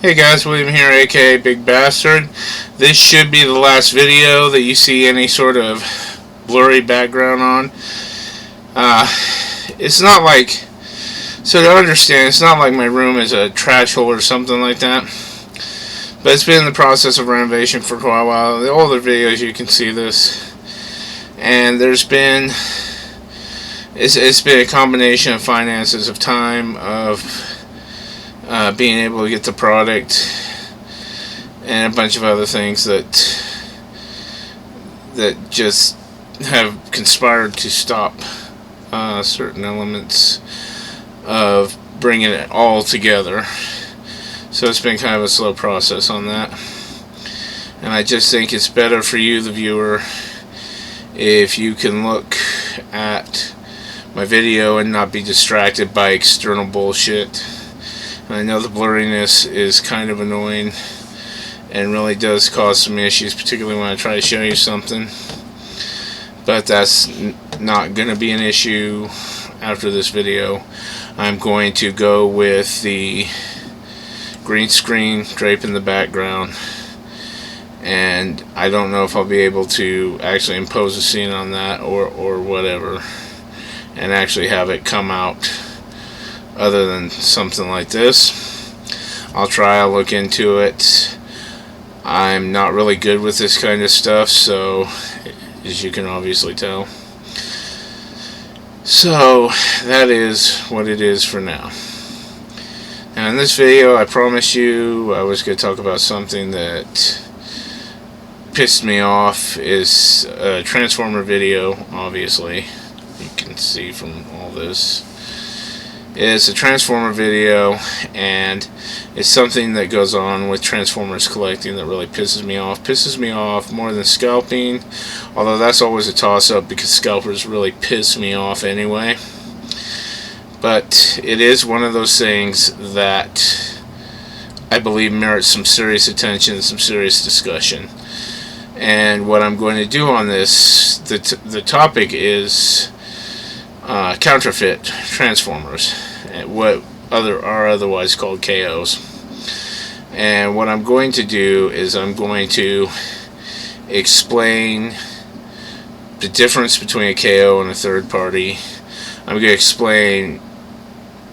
Hey guys, William here, aka Big Bastard. This should be the last video that you see any sort of blurry background on. It's not like, so to understand, it's not like my room is a trash hole or something like that. But it's been in the process of renovation for quite a while. The older videos you can see this. And it's been a combination of finances, of time, of being able to get the product, and a bunch of other things that just have conspired to stop certain elements of bringing it all together. So it's been kind of a slow process on that, and I just think it's better for you, the viewer, if you can look at my video and not be distracted by external bullshit. I know the blurriness is kind of annoying and really does cause some issues, particularly when I try to show you something. But that's not going to be an issue after this video. I'm going to go with the green screen drape in the background, and I don't know if I'll be able to actually impose a scene on that or whatever and actually have it come out other than something like this. I'll try, I'll look into it. I'm not really good with this kind of stuff, so as you can obviously tell. So that is what it is for now. Now in this video, I promise you I was going to talk about something that pissed me off. Is a Transformer video, obviously. You can see from all this. It's a Transformer video, and it's something that goes on with Transformers collecting that really pisses me off. Pisses me off more than scalping, although that's always a toss-up because scalpers really piss me off anyway. But it is one of those things that I believe merits some serious attention, some serious discussion. And what I'm going to do on this, the topic is counterfeit Transformers, what are otherwise called KOs. And what I'm going to do is I'm going to explain the difference between a KO and a third party. I'm going to explain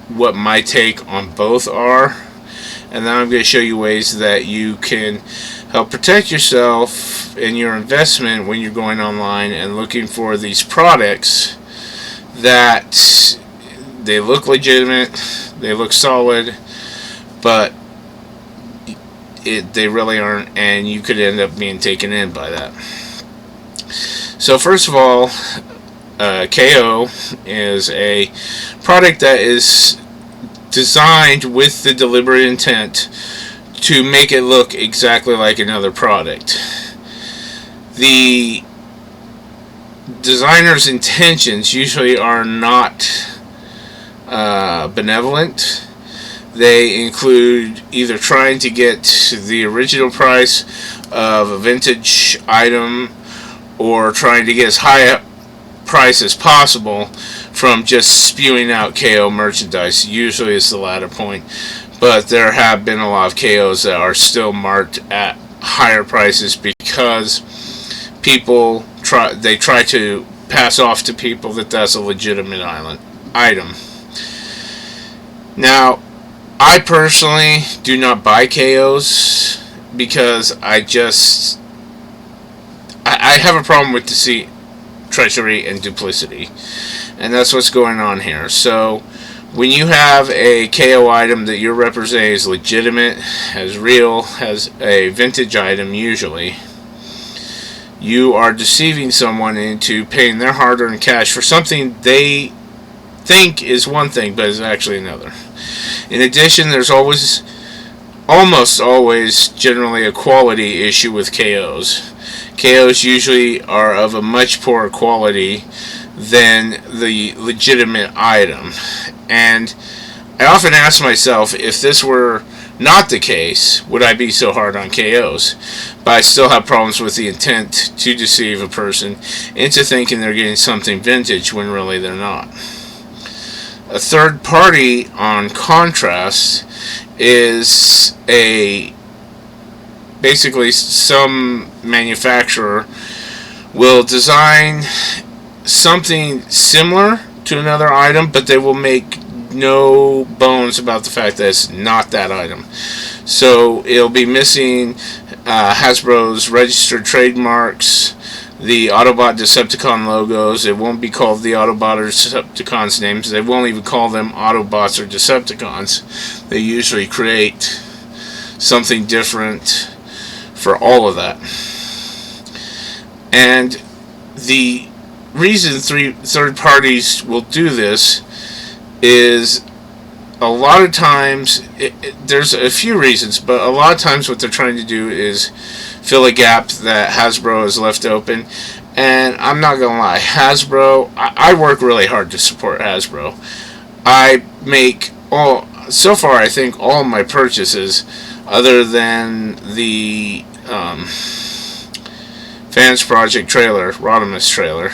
what my take on both are, and then I'm going to show you ways that you can help protect yourself and your investment when you're going online and looking for these products that they look legitimate, they look solid, but they really aren't, and you could end up being taken in by that. So first of all, KO is a product that is designed with the deliberate intent to make it look exactly like another product. The designer's intentions usually are not benevolent. They include either trying to get the original price of a vintage item or trying to get as high a price as possible from just spewing out KO merchandise. Usually it's the latter point, but there have been a lot of KOs that are still marked at higher prices because people try to pass off to people that that's a legitimate item. Now, I personally do not buy KOs because I have a problem with deceit, treachery, and duplicity, and that's what's going on here. So when you have a KO item that you're representing as legitimate, as real, as a vintage item usually, you are deceiving someone into paying their hard-earned cash for something they think is one thing but is actually another. In addition, there's almost always generally a quality issue with KOs. KOs usually are of a much poorer quality than the legitimate item, and I often ask myself, if this were not the case, would I be so hard on KOs? But I still have problems with the intent to deceive a person into thinking they're getting something vintage when really they're not. A third party, on contrast, is basically some manufacturer will design something similar to another item, but they will make no bones about the fact that it's not that item. So it'll be missing Hasbro's registered trademarks, the Autobot Decepticon logos. It won't be called the Autobot or Decepticons names. They won't even call them Autobots or Decepticons. They usually create something different for all of that. And the reason third parties will do this is a lot of times, there's a few reasons, but a lot of times what they're trying to do is fill a gap that Hasbro has left open. And I'm not going to lie, Hasbro, I work really hard to support Hasbro. I make so far I think all of my purchases, other than the Fans Project trailer, Rodimus trailer,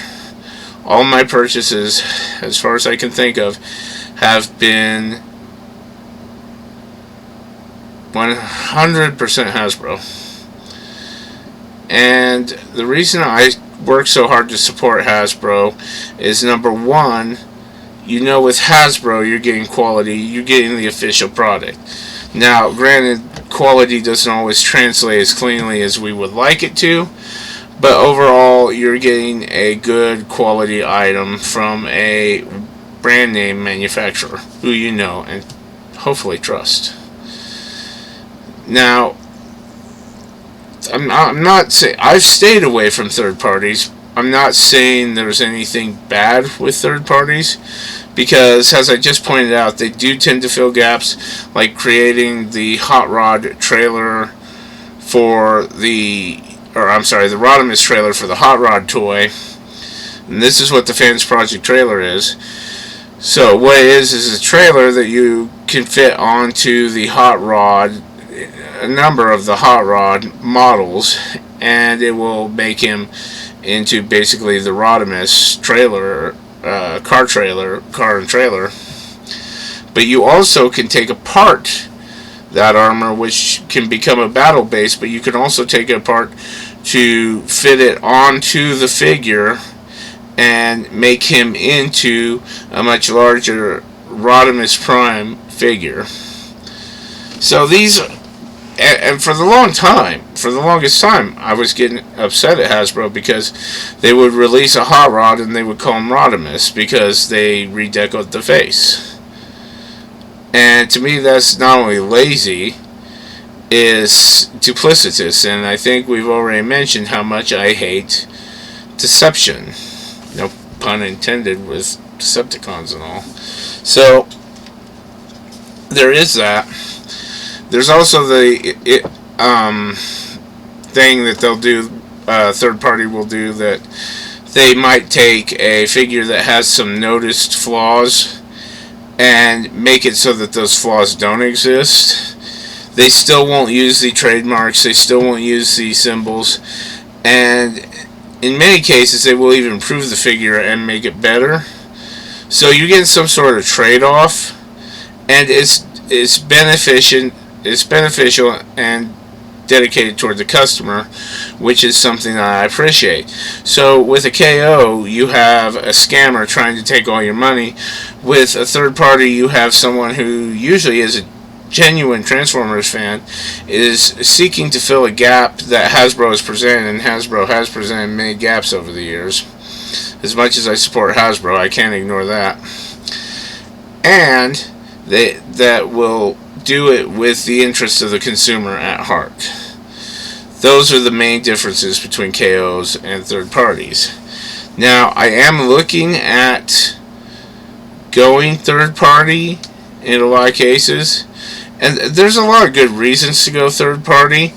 all my purchases, as far as I can think of, have been 100% Hasbro. And the reason I work so hard to support Hasbro is, number one, with Hasbro you're getting quality, you're getting the official product. Now, granted, quality doesn't always translate as cleanly as we would like it to, but overall you're getting a good quality item from a brand name manufacturer who you know and hopefully trust. Now, I'm not saying I've stayed away from third parties. I'm not saying there's anything bad with third parties, because as I just pointed out, they do tend to fill gaps, like creating the Hot Rod trailer for the Rodimus trailer for the Hot Rod toy. And this is what the Fans Project trailer is. So what it is a trailer that you can fit onto the Hot Rod, a number of the Hot Rod models, and it will make him into basically the Rodimus trailer, car and trailer. But you also can take apart that armor, which can become a battle base, but you can also take it apart to fit it onto the figure and make him into a much larger Rodimus Prime figure. So these, and for the longest time, I was getting upset at Hasbro because they would release a Hot Rod and they would call him Rodimus because they redecoed the face. And to me, that's not only lazy, is duplicitous, and I think we've already mentioned how much I hate deception. No pun intended with Decepticons and all. So there is that. There's also the thing that they'll do, third party will do, that they might take a figure that has some noticed flaws and make it so that those flaws don't exist. They still won't use the trademarks, they still won't use the symbols, and in many cases they will even improve the figure and make it better. So you get some sort of trade-off, and it's beneficial and dedicated toward the customer, which is something that I appreciate. So with a KO, you have a scammer trying to take all your money. With a third party, you have someone who usually is a genuine Transformers fan, is seeking to fill a gap that Hasbro has presented, and Hasbro has presented many gaps over the years. As much as I support Hasbro, I can't ignore that. And that will do it with the interest of the consumer at heart. Those are the main differences between KOs and third parties. Now, I am looking at going third party in a lot of cases, and there's a lot of good reasons to go third party.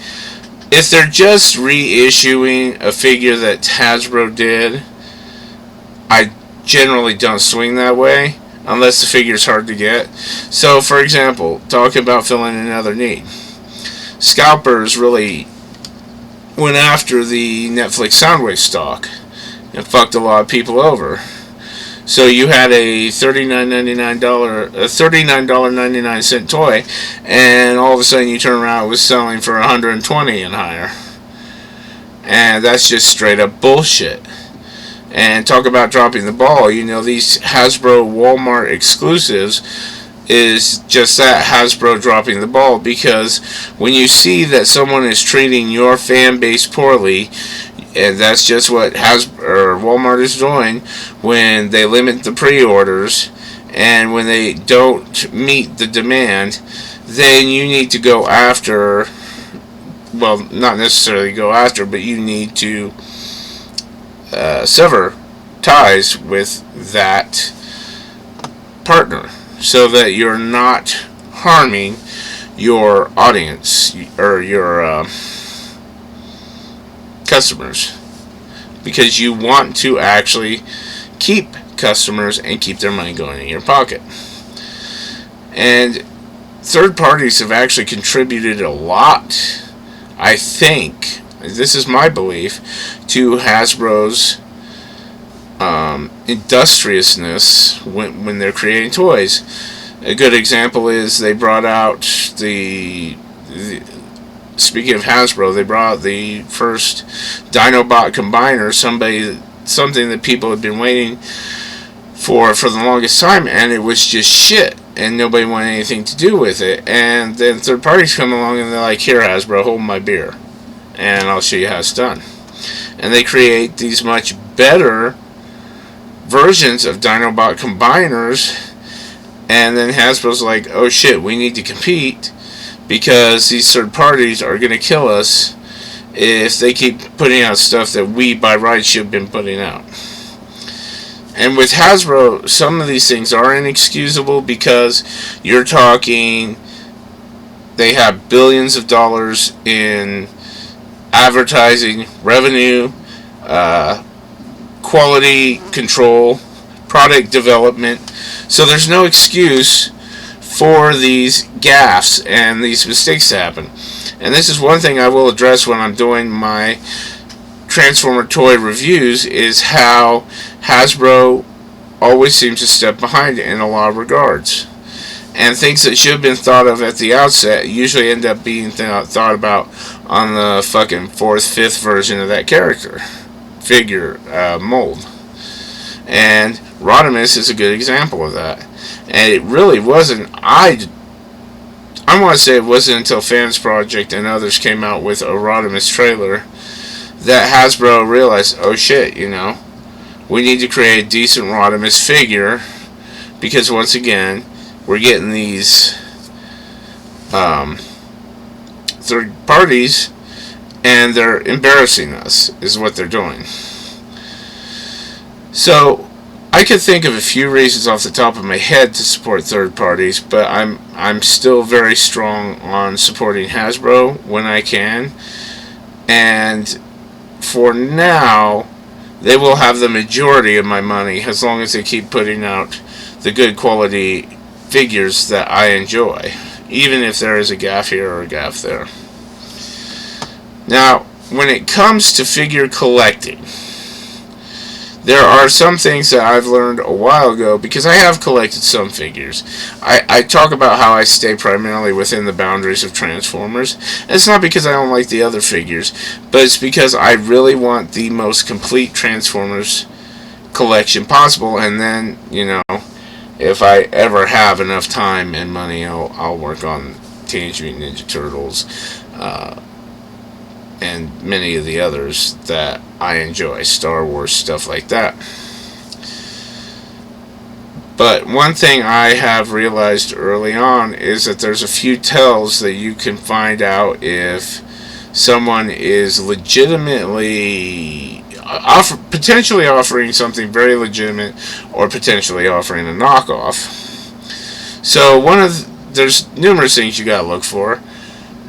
If they're just reissuing a figure that Hasbro did, I generally don't swing that way unless the figure's hard to get. So, for example, talking about filling another need, Scalpers really went after the Netflix Soundwave stock and fucked a lot of people over. So you had a $39.99 toy, and all of a sudden you turn around, it was selling for $120 and higher. And that's just straight up bullshit. And talk about dropping the ball. You know, these Hasbro Walmart exclusives is just that, Hasbro dropping the ball, because when you see that someone is treating your fan base poorly, and that's just what Walmart is doing when they limit the pre-orders, and when they don't meet the demand, then you need to go after, well, not necessarily go after, but you need to sever ties with that partner so that you're not harming your audience or your customers, because you want to actually keep customers and keep their money going in your pocket. And third parties have actually contributed a lot, I think, this is my belief, to Hasbro's industriousness when they're creating toys. A good example is they brought out speaking of Hasbro, they brought out the first Dinobot combiner, something that people had been waiting for the longest time, and it was just shit, and nobody wanted anything to do with it. And then third parties come along and they're like, here Hasbro, hold my beer, and I'll show you how it's done. And they create these much better versions of Dinobot combiners, and then Hasbro's like, oh shit, we need to compete, because these third parties are going to kill us if they keep putting out stuff that we by rights should have been putting out. And with Hasbro, some of these things are inexcusable, because you're talking, they have billions of dollars in advertising revenue, quality control, product development, so there's no excuse for these gaffes and these mistakes to happen. And this is one thing I will address when I'm doing my Transformer toy reviews, is how Hasbro always seems to step behind in a lot of regards. And things that should have been thought of at the outset usually end up being thought about on the fucking 4th, 5th version of that character figure mold. And Rodimus is a good example of that. And it really wasn't, I want to say it wasn't until Fans Project and others came out with a Rodimus trailer that Hasbro realized, oh shit, you know, we need to create a decent Rodimus figure, because once again, we're getting these third parties, and they're embarrassing us, is what they're doing. So I could think of a few reasons off the top of my head to support third parties, but I'm still very strong on supporting Hasbro when I can. And for now, they will have the majority of my money as long as they keep putting out the good quality figures that I enjoy, even if there is a gaff here or a gaff there. Now, when it comes to figure collecting, there are some things that I've learned a while ago, because I have collected some figures. I talk about how I stay primarily within the boundaries of Transformers. And it's not because I don't like the other figures, but it's because I really want the most complete Transformers collection possible, and then, you know, if I ever have enough time and money, I'll work on Teenage Mutant Ninja Turtles, and many of the others that I enjoy, Star Wars, stuff like that. But one thing I have realized early on is that there's a few tells that you can find out if someone is legitimately potentially offering something very legitimate, or potentially offering a knockoff. So there's numerous things you gotta look for,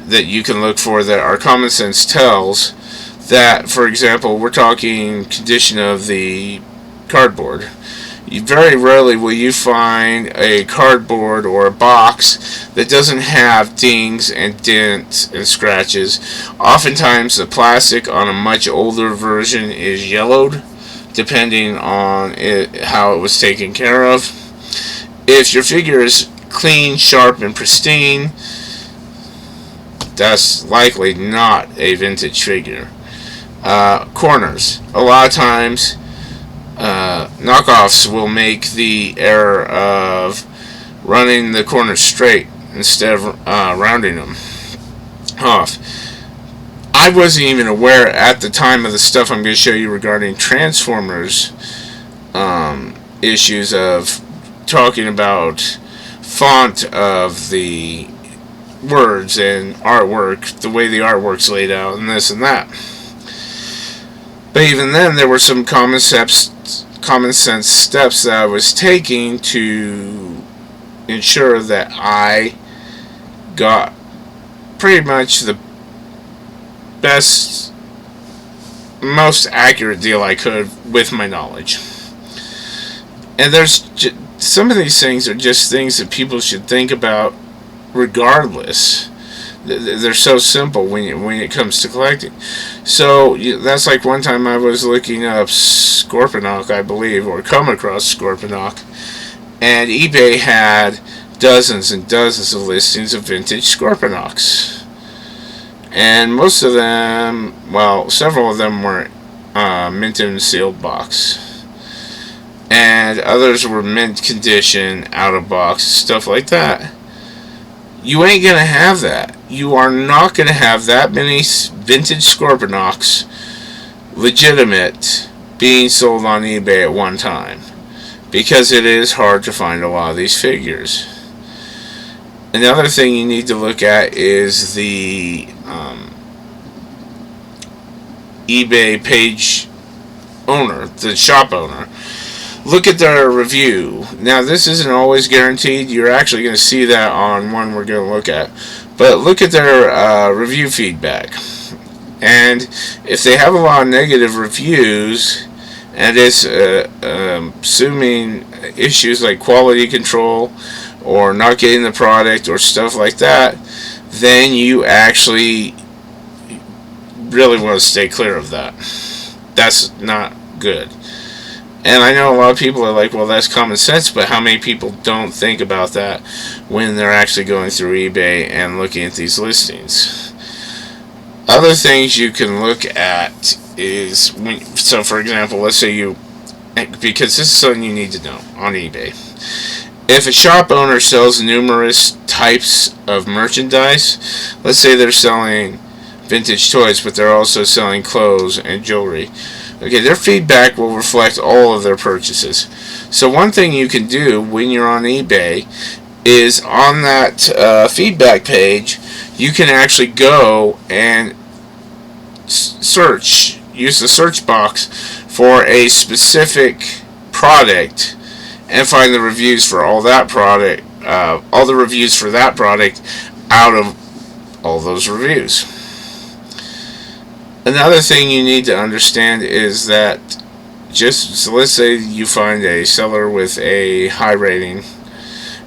that you can look for, that are common sense tells that, for example, we're talking condition of the cardboard. Very rarely will you find a cardboard or a box that doesn't have dings and dents and scratches. Oftentimes the plastic on a much older version is yellowed depending on how it was taken care of. If your figure is clean, sharp, and pristine, that's likely not a vintage figure. Corners. A lot of times, knockoffs will make the error of running the corners straight instead of rounding them off. I wasn't even aware at the time of the stuff I'm going to show you regarding Transformers issues of talking about font of the words and artwork, the way the artwork's laid out, and this and that. But even then, there were some common sense steps that I was taking to ensure that I got pretty much the best, most accurate deal I could with my knowledge. And some of these things are just things that people should think about regardless. They're so simple when it comes to collecting. So that's like one time I was looking up Scorponok, I believe, or come across Scorponok, and eBay had dozens and dozens of listings of vintage Scorponoks. And most of them, well, several of them were mint and sealed box. And others were mint condition, out of box, stuff like that. You ain't going to have that. You are not going to have that many vintage Scorponoks legitimate being sold on eBay at one time, because it is hard to find a lot of these figures. Another thing you need to look at is the eBay page owner, the shop owner. Look at their review. Now, this isn't always guaranteed. You're actually going to see that on one we're going to look at. But look at their review feedback. And if they have a lot of negative reviews, and it's assuming issues like quality control or not getting the product or stuff like that, then you actually really want to stay clear of that. That's not good. And I know a lot of people are like, well, that's common sense, but how many people don't think about that when they're actually going through eBay and looking at these listings? Other things you can look at is, so for example, let's say because this is something you need to know on eBay. If a shop owner sells numerous types of merchandise, let's say they're selling vintage toys, but they're also selling clothes and jewelry. Okay, their feedback will reflect all of their purchases. So one thing you can do when you're on eBay is on that feedback page, you can actually go and search, use the search box for a specific product and find the reviews for all that product, all the reviews for that product out of all those reviews. Another thing you need to understand is that so let's say you find a seller with a high rating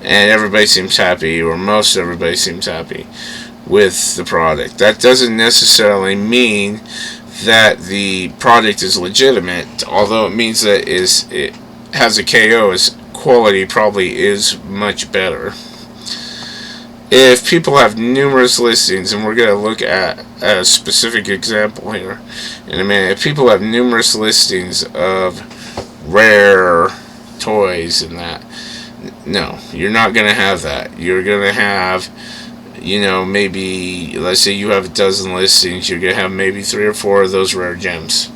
and everybody seems happy, or most everybody seems happy with the product. That doesn't necessarily mean that the product is legitimate, although it means that it has a KO, its quality probably is much better. If people have numerous listings, and we're going to look at a specific example here in a minute, if people have numerous listings of rare toys and that, no, you're not going to have that. You're going to have, maybe, let's say you have a dozen listings, you're going to have maybe 3 or 4 of those rare gems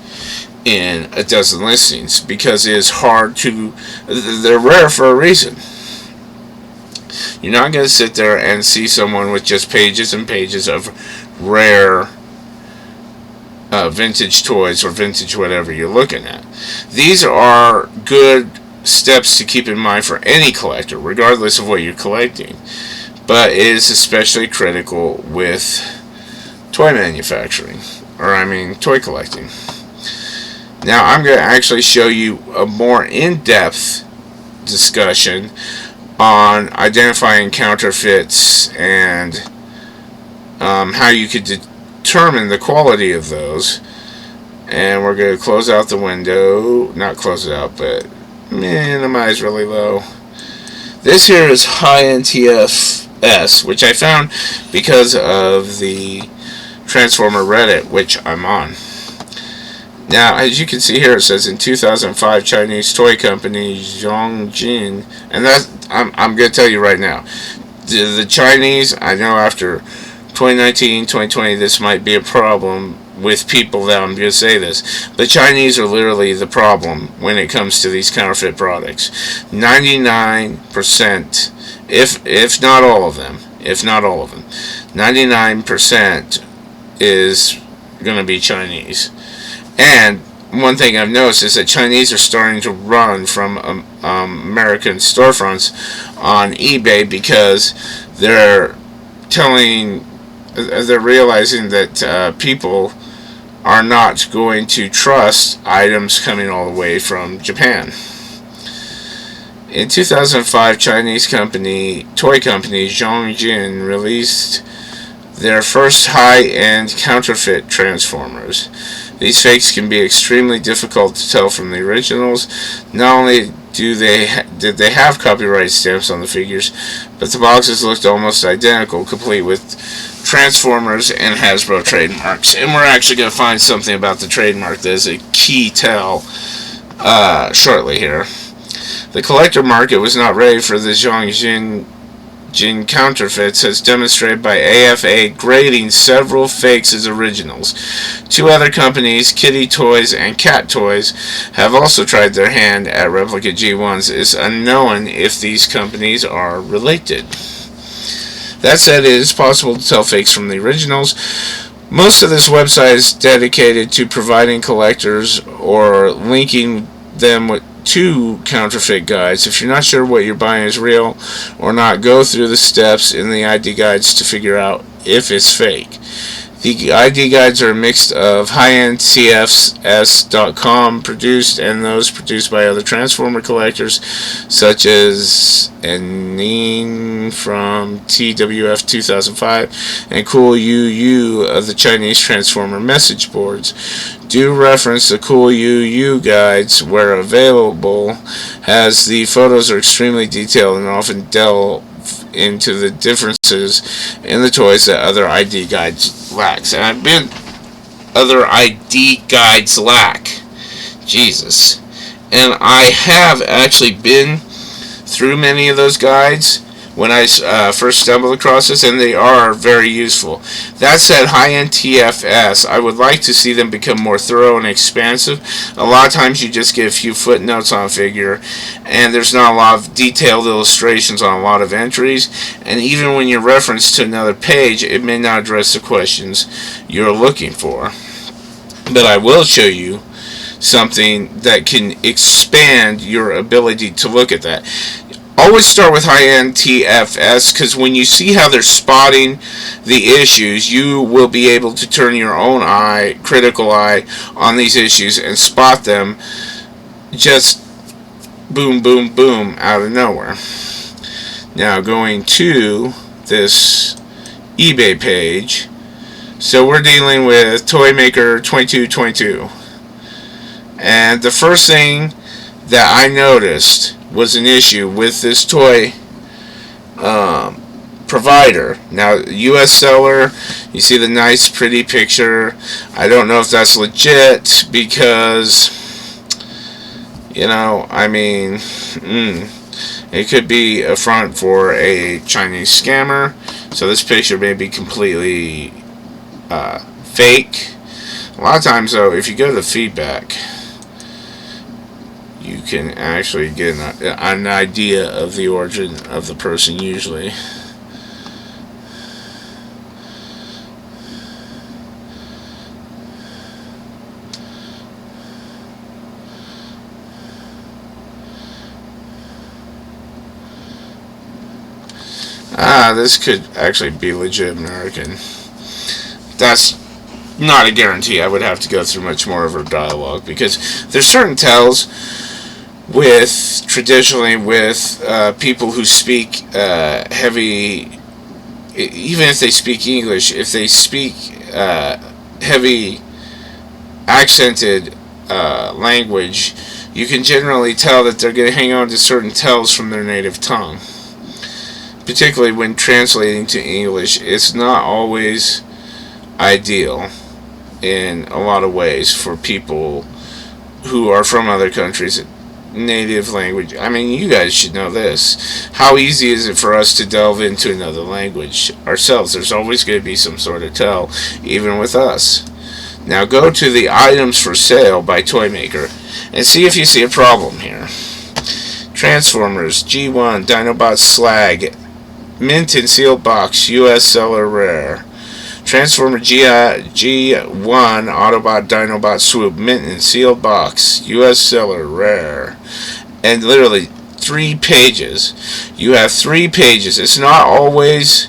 in a dozen listings, because it is hard they're rare for a reason. You're not going to sit there and see someone with just pages and pages of rare vintage toys or vintage whatever you're looking at. These are good steps to keep in mind for any collector, regardless of what you're collecting. But it is especially critical with toy manufacturing, toy collecting. Now, I'm going to actually show you a more in-depth discussion on identifying counterfeits and how you could determine the quality of those, And we're going to close out the window. Not close it out, but minimize really low. This here is high NTFS, which I found because of the Transformer Reddit, which I'm on. Now, as you can see here, it says in 2005, Chinese toy company Zhongjin, and I'm going to tell you right now, the Chinese, I know after 2019, 2020, this might be a problem with people that I'm going to say this, but Chinese are literally the problem when it comes to these counterfeit products. 99%, if not all of them, 99% is going to be Chinese. And one thing I've noticed is that Chinese are starting to run from American storefronts on eBay because they're realizing that people are not going to trust items coming all the way from Japan. In 2005, Chinese toy company Zhongjin released their first high-end counterfeit Transformers. These fakes can be extremely difficult to tell from the originals. Not only did they have copyright stamps on the figures, but the boxes looked almost identical, complete with Transformers and Hasbro trademarks. And we're actually going to find something about the trademark that is a key tell shortly here. The collector market was not ready for the Zhongjin counterfeits, as demonstrated by AFA grading several fakes as originals. Two other companies, Kitty Toys and Cat Toys, have also tried their hand at replica G1s. It's unknown if these companies are related. That said, it is possible to tell fakes from the originals. Most of this website is dedicated to providing collectors or linking them to counterfeit guides. If you're not sure what you're buying is real or not, go through the steps in the ID guides to figure out if it's fake. The ID guides are a mix of high-end CFS.com produced and those produced by other Transformer collectors, such as Enin from TWF 2005 and Cool UU of the Chinese Transformer message boards. Do reference the Cool UU guides where available, as the photos are extremely detailed and often delve into the differences in the toys that other ID guides lacks. And I've been other ID guides lack. Jesus. And I have actually been through many of those guides when I first stumbled across this, and they are very useful. That said, high-end TFS, I would like to see them become more thorough and expansive. A lot of times you just get a few footnotes on a figure, and there's not a lot of detailed illustrations on a lot of entries, and even when you reference to another page, it may not address the questions you're looking for. But I will show you something that can expand your ability to look at that. Always start with high-end TFS, because when you see how they're spotting the issues, you will be able to turn your own eye, critical eye, on these issues and spot them just boom, boom, boom out of nowhere. Now going to this eBay page, so we're dealing with Toymaker 2222, and the first thing that I noticed was an issue with this toy provider. Now, US seller, you see the nice pretty picture. I don't know if that's legit, because I mean, it could be a front for a Chinese scammer. So this picture may be completely fake. A lot of times though, if you go to the feedback, you can actually get an idea of the origin of the person usually. This could actually be legit American. That's not a guarantee. I would have to go through much more of her dialogue, because there's certain tells traditionally with people who speak heavy, even if they speak English, if they speak heavy accented language, you can generally tell that they're going to hang on to certain tells from their native tongue. Particularly when translating to English, it's not always ideal in a lot of ways for people who are from other countries. Native language, I mean, you guys should know this. How easy is it for us to delve into another language ourselves? There's always going to be some sort of tell, even with us. Now go to the items for sale by Toymaker and see if you see a problem here. Transformers G1 Dinobots Slag, mint and sealed box, US seller rare. Transformer G1 Autobot Dinobot Swoop, mint and sealed box, US seller rare. And literally 3 pages. You have 3 pages. It's not always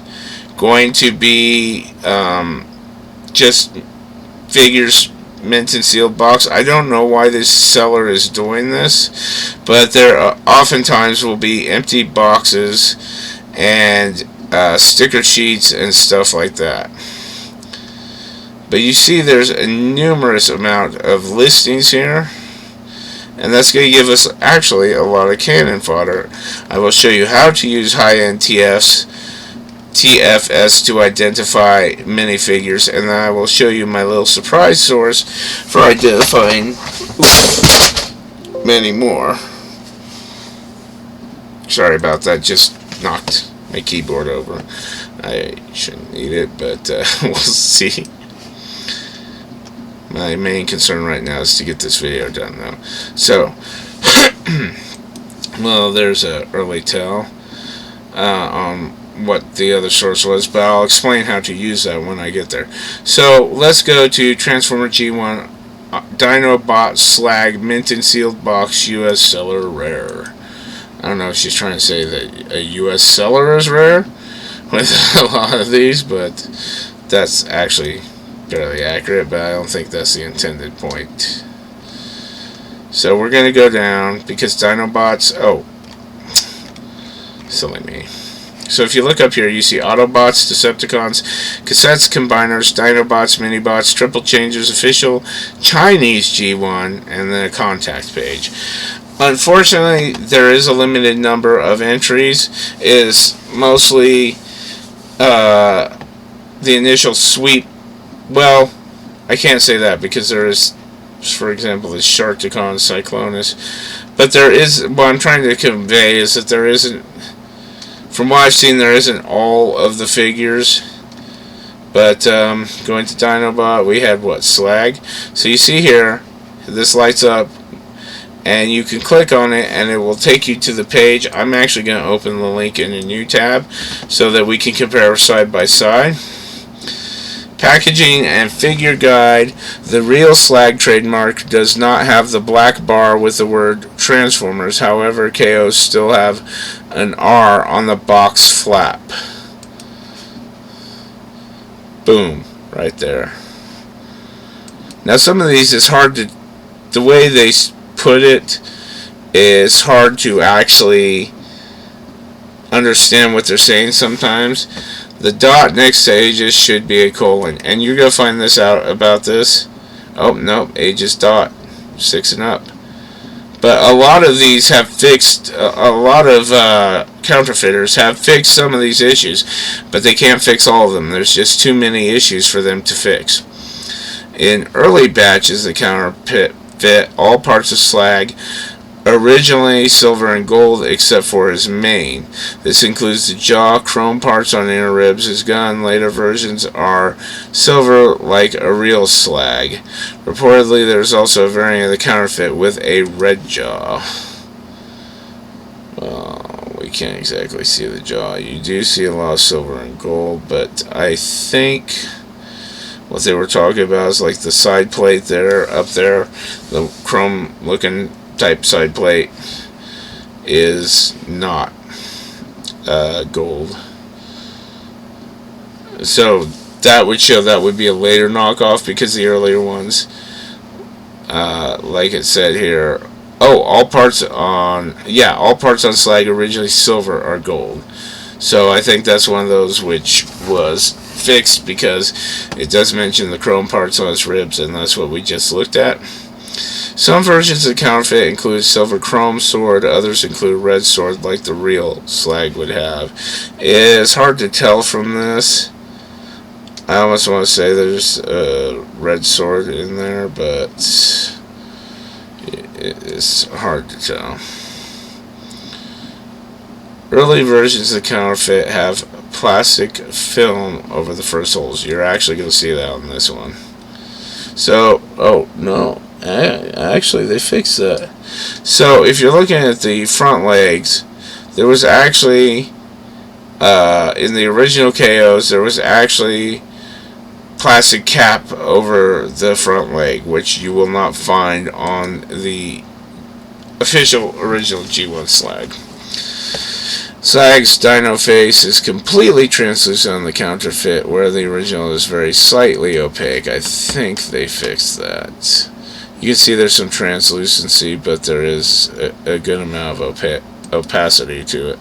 going to be just figures mint and sealed box. I don't know why this seller is doing this, but there oftentimes will be empty boxes and sticker sheets and stuff like that. But you see there's a numerous amount of listings here, and that's going to give us actually a lot of cannon fodder. I will show you how to use high-end TFS to identify minifigures, and then I will show you my little surprise source for identifying many more. Sorry about that, just knocked my keyboard over. I shouldn't need it, but we'll see. My main concern right now is to get this video done, though. So, well, there's an early tell on what the other source was, but I'll explain how to use that when I get there. So, let's go to Transformer G1 Dinobot Slag, mint and sealed box, US seller rare. I don't know if she's trying to say that a US seller is rare with a lot of these, but that's actually fairly accurate, but I don't think that's the intended point. So we're going to go down because Dinobots, oh, silly me. So if you look up here, you see Autobots, Decepticons, Cassettes, Combiners, Dinobots, Minibots, Triple Changers, Official, Chinese G1, and then a contact page. Unfortunately, there is a limited number of entries. It is mostly the initial sweep. Well, I can't say that because there is, for example, this Sharkticon Cyclonus. But there is, what I'm trying to convey is that there isn't, from what I've seen, there isn't all of the figures. But going to Dinobot, we had what, Slag? So you see here, this lights up, and you can click on it, and it will take you to the page. I'm actually going to open the link in a new tab so that we can compare side by side. Packaging and figure guide. The real Slag trademark does not have the black bar with the word Transformers. However, KOs still have an R on the box flap. Boom, right there. Now some of these is hard to, the way they put it is hard to actually understand what they're saying sometimes. The dot next to ages should be a colon, and you're going to find this out about this. Oh, no, ages dot, 6 and up. But a lot of these have fixed, a lot of counterfeiters have fixed some of these issues, but they can't fix all of them. There's just too many issues for them to fix. In early batches, the Counterfeit all parts of Slag, originally silver and gold except for his mane. This includes the jaw, chrome parts on inner ribs, his gun. Later versions are silver like a real Slag. Reportedly there's also a variant of the Counterfeit with a red jaw. Well, we can't exactly see the jaw. You do see a lot of silver and gold, but I think what they were talking about is like the side plate there, up there, the chrome looking type side plate is not gold. So that would show that would be a later knockoff, because the earlier ones, like it said here, oh, all parts on Slag originally silver are gold. So I think that's one of those which was fixed because it does mention the chrome parts on its ribs, and that's what we just looked at. Some versions of Counterfeit include silver chrome sword, others include red sword like the real Slag would have. It's hard to tell from this. I almost want to say there's a red sword in there, but it's hard to tell. Early versions of Counterfeit have plastic film over the first holes. You're actually going to see that on this one. So, oh no. Actually, they fixed that. So, if you're looking at the front legs, there was actually, in the original KOs, there was actually plastic cap over the front leg, which you will not find on the official original G1 Slag. Slag's dino face is completely translucent on the Counterfeit, where the original is very slightly opaque. I think they fixed that. You can see there's some translucency, but there is a good amount of opacity to it.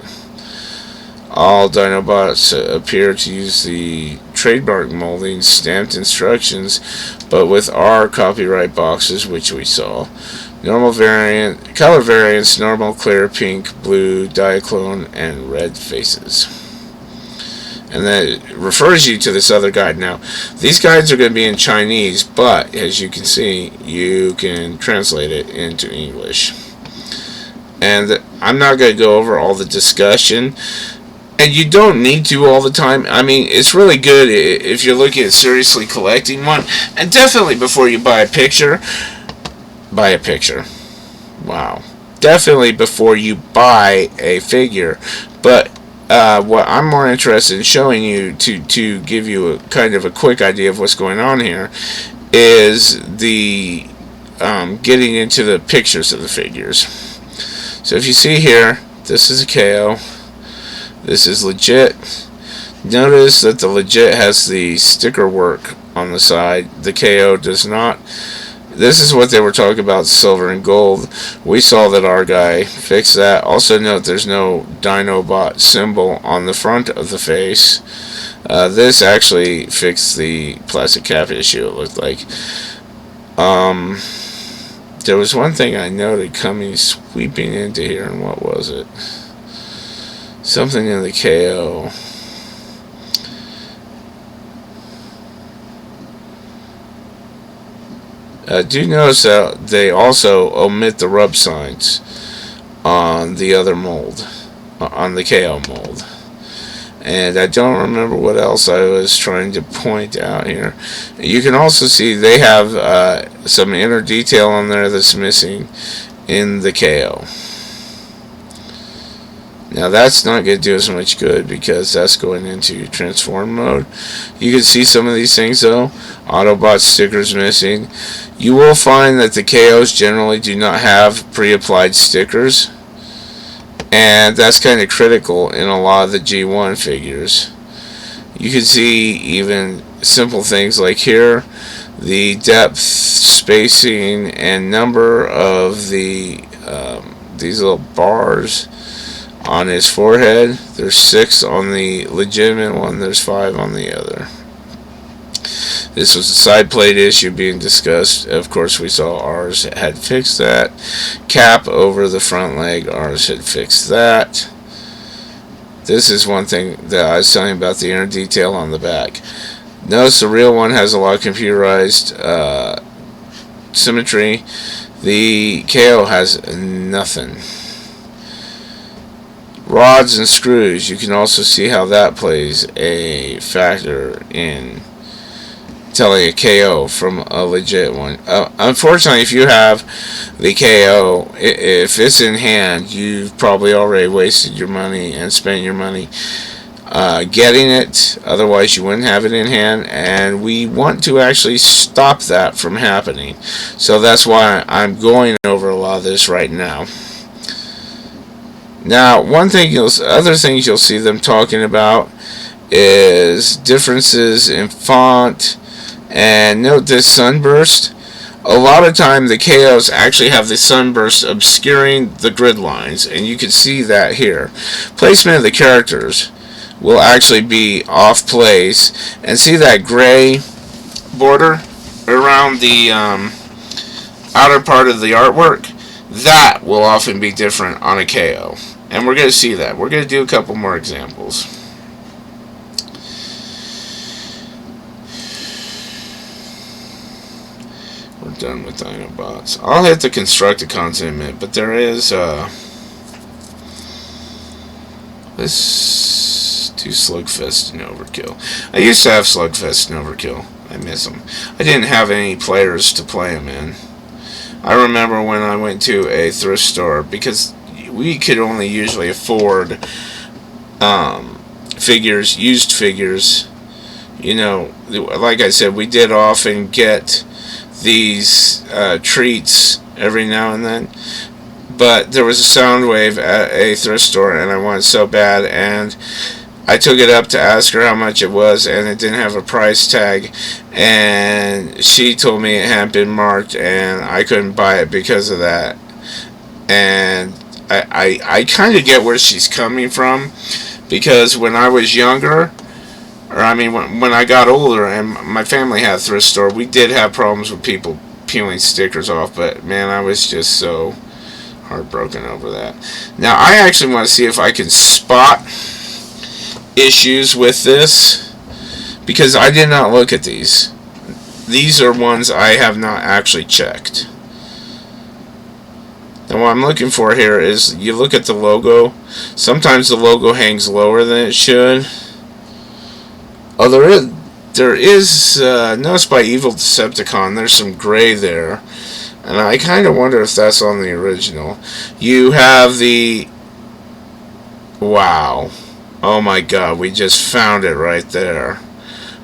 All Dinobots appear to use the trademark molding, stamped instructions, but with our copyright boxes, which we saw. Normal variant, color variants, normal, clear, pink, blue, diaclone, and red faces. And then it refers you to this other guide. Now, these guides are going to be in Chinese, but as you can see, you can translate it into English. And I'm not going to go over all the discussion, and you don't need to all the time. I mean, it's really good if you're looking at seriously collecting one, and definitely before you buy a picture. Wow. Definitely before you buy a figure, but what I'm more interested in showing you to give you a kind of a quick idea of what's going on here is the getting into the pictures of the figures. So if you see here, this is a KO. This is legit. Notice that the legit has the sticker work on the side. The KO does not. This is what they were talking about, silver and gold. We saw that our guy fixed that. Also note there's no Dinobot symbol on the front of the face. This actually fixed the plastic cap issue, it looked like. There was one thing I noted coming sweeping into here, and what was it? Something in the KO. Do notice that they also omit the rub signs on the other mold, on the KO mold. And I don't remember what else I was trying to point out here. You can also see they have some inner detail on there that's missing in the KO. Now that's not going to do as much good because that's going into transform mode. You can see some of these things though. Autobot stickers missing. You will find that the KOs generally do not have pre-applied stickers, and that's kind of critical in a lot of the G1 figures. You can see even simple things like here, the depth, spacing, and number of the these little bars on his forehead. There's 6 on the legitimate one, there's 5 on the other. This was a side plate issue being discussed. Of course, we saw ours had fixed that. Cap over the front leg, ours had fixed that. This is one thing that I was telling you about, the inner detail on the back. Notice the real one has a lot of computerized symmetry. The KO has nothing. Rods and screws, you can also see how that plays a factor in telling a KO from a legit one. Unfortunately, if you have the KO, if it's in hand, you've probably already wasted your money and spent your money getting it. Otherwise, you wouldn't have it in hand, and we want to actually stop that from happening. So that's why I'm going over a lot of this right now. Now, other things you'll see them talking about is differences in font. And note this sunburst. A lot of time the KOs actually have the sunburst obscuring the grid lines, and you can see that here. Placement of the characters. will actually be off place. And see that gray border around the outer part of the artwork? That will often be different on a KO. And we're going to see that. We're going to do a couple more examples. We're done with Dinobots. I'll hit the Constructicons in a minute, but there is let's do Slugfest and Overkill. I used to have Slugfest and Overkill. I miss them. I didn't have any players to play them in. I remember when I went to a thrift store, because we could only usually afford figures, used figures. You know, like I said, we did often get these treats every now and then. But there was a sound wave at a thrift store, and I wanted so bad, and I took it up to ask her how much it was, and it didn't have a price tag, and she told me it hadn't been marked, and I couldn't buy it because of that. And I kind of get where she's coming from, because when I was younger, or I mean when I got older and my family had a thrift store, we did have problems with people peeling stickers off, but man, I was just so heartbroken over that. Now I actually want to see if I can spot issues with this, because I did not look at these. These are ones I have not actually checked. And what I'm looking for here is, you look at the logo. Sometimes the logo hangs lower than it should. Oh, there is noticed by Evil Decepticon, there's some gray there. And I kind of wonder if that's on the original. You have the... Wow. Oh my god, we just found it right there.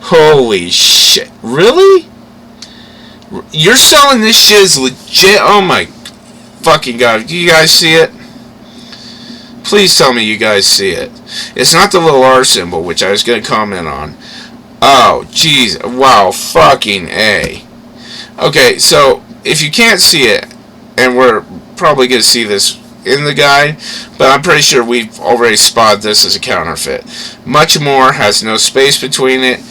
Holy shit. Really? You're selling this shit as legit? Oh my fucking god. Do you guys see it? Please tell me you guys see it. It's not the little R symbol, which I was going to comment on. Oh, jeez. Wow, fucking A. Okay, so if you can't see it, and we're probably going to see this in the guide, but I'm pretty sure we've already spotted this as a counterfeit. Much more has no space between it.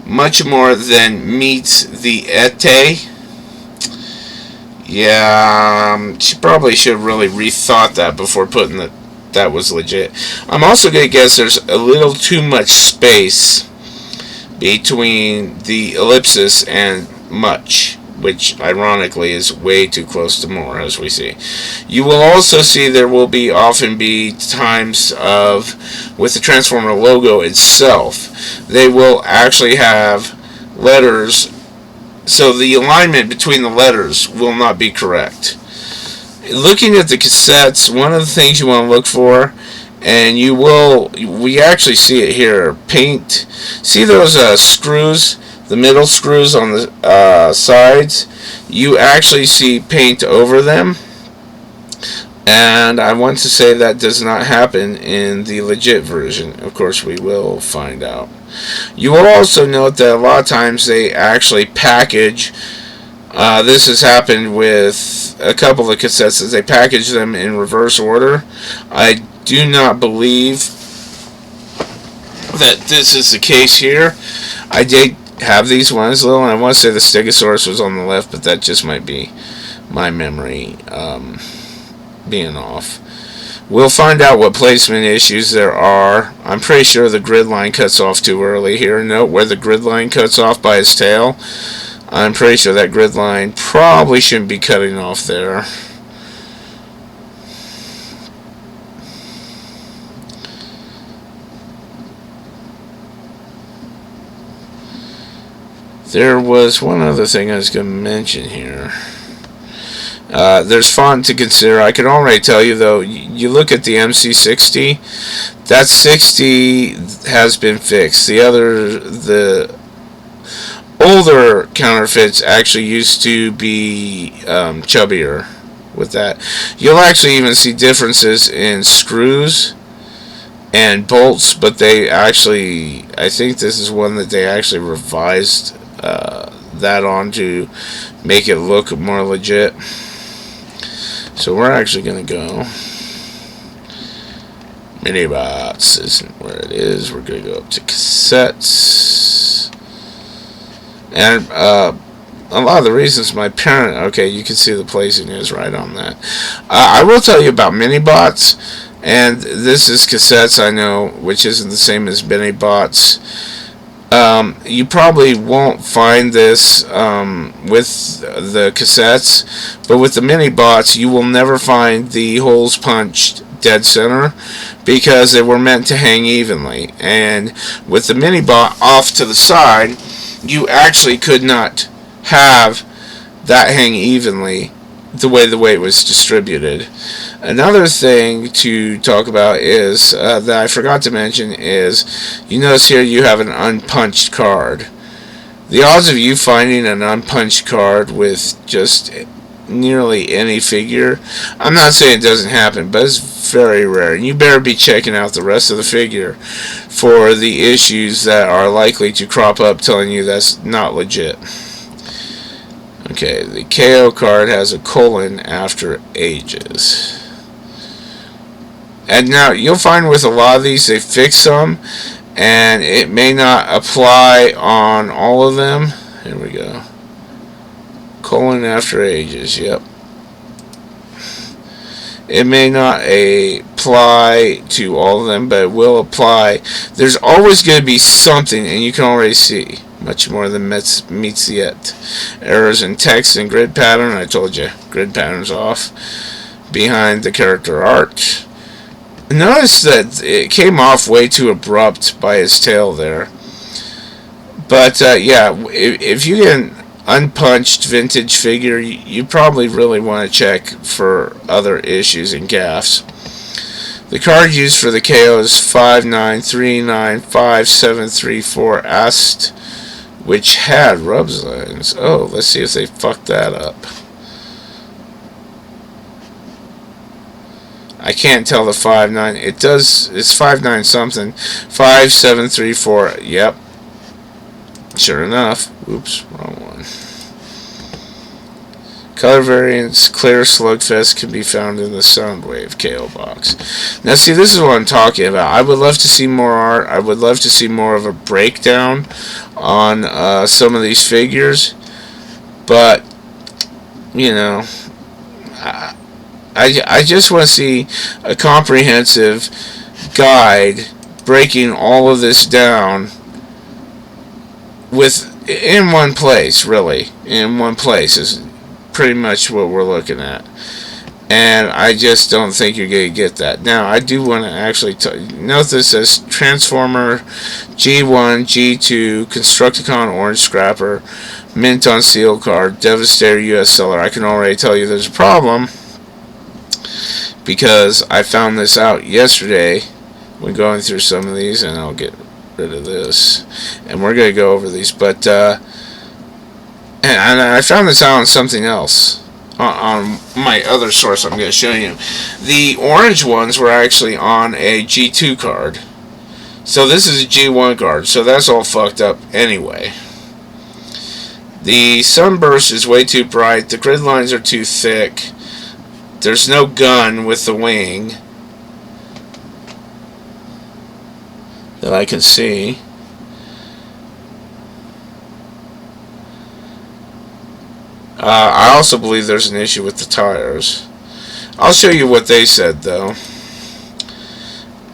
Much more than meets the ete. Yeah, she probably should have really rethought that before putting that was legit. I'm also going to guess there's a little too much space between the ellipsis and much, which ironically is way too close to more, as we see. You will also see there will often be times of, with the Transformer logo itself, they will actually have letters, so the alignment between the letters will not be correct. Looking at the cassettes, one of the things you want to look for, and we actually see it here, paint. See those screws, the middle screws on the sides? You actually see paint over them, and I want to say that does not happen in the legit version. Of course, we will find out. You will also note that a lot of times they actually package, this has happened with a couple of cassettes, that they package them in reverse order. I do not believe that this is the case here. I did have these when I was little, and I want to say the Stegosaurus was on the left, but that just might be my memory being off. We'll find out what placement issues there are. I'm pretty sure the grid line cuts off too early here. Note where the grid line cuts off by its tail. I'm pretty sure that grid line probably shouldn't be cutting off there. There was one other thing I was going to mention here. There's font to consider. I can already tell you, though, you look at the MC60, that 60 has been fixed. The older counterfeits actually used to be chubbier with that. You'll actually even see differences in screws and bolts, but they actually, I think this is one that they actually revised that on to make it look more legit. So we're actually going to go Mini bots isn't where it is. We're going to go up to cassettes. And a lot of the reasons my parent... Okay, you can see the placing is right on that. I will tell you about mini bots. And this is cassettes, I know, which isn't the same as mini bots. You probably won't find this with the cassettes, but with the mini bots, you will never find the holes punched dead center because they were meant to hang evenly. And with the mini bot off to the side, you actually could not have that hang evenly the way it was distributed. Another thing to talk about is that I forgot to mention is, you notice here you have an unpunched card. The odds of you finding an unpunched card with just nearly any figure, I'm not saying it doesn't happen, but it's very rare. And you better be checking out the rest of the figure for the issues that are likely to crop up telling you that's not legit. Okay, the KO card has a colon after ages. And now, you'll find with a lot of these, they fix some, and it may not apply on all of them. Here we go. Colon after ages, yep. It may not apply to all of them, but it will apply. There's always going to be something, and you can already see. Much more than meets yet. Errors in text and grid pattern. I told you, grid pattern's off. Behind the character art. Notice that it came off way too abrupt by his tail there. But yeah, if you get an unpunched vintage figure, you probably really want to check for other issues and gaffes. The card used for the KO is 59395734 Ast, which had rubs lines. Oh, let's see if they fucked that up. I can't tell the 59. It does. It's 59 something. 5734. Yep. Sure enough. Oops, wrong one. Color variants, clear slugfest can be found in the Soundwave KO box. Now see, this is what I'm talking about. I would love to see more art. I would love to see more of a breakdown on some of these figures. But, you know, I just want to see a comprehensive guide breaking all of this down in one place, really. In one place is pretty much what we're looking at. And I just don't think you're going to get that. Now, I do want to actually note this as Transformer G1, G2, Constructicon Orange Scrapper, Mint on Seal card, Devastator US Seller. I can already tell you there's a problem because I found this out yesterday when going through some of these, and I'll get rid of this. And we're going to go over these, but and I found this out on something else. On my other source I'm going to show you. The orange ones were actually on a G2 card. So this is a G1 card. So that's all fucked up anyway. The sunburst is way too bright. The grid lines are too thick. There's no gun with the wing that I can see. I also believe there's an issue with the tires. I'll show you what they said, though.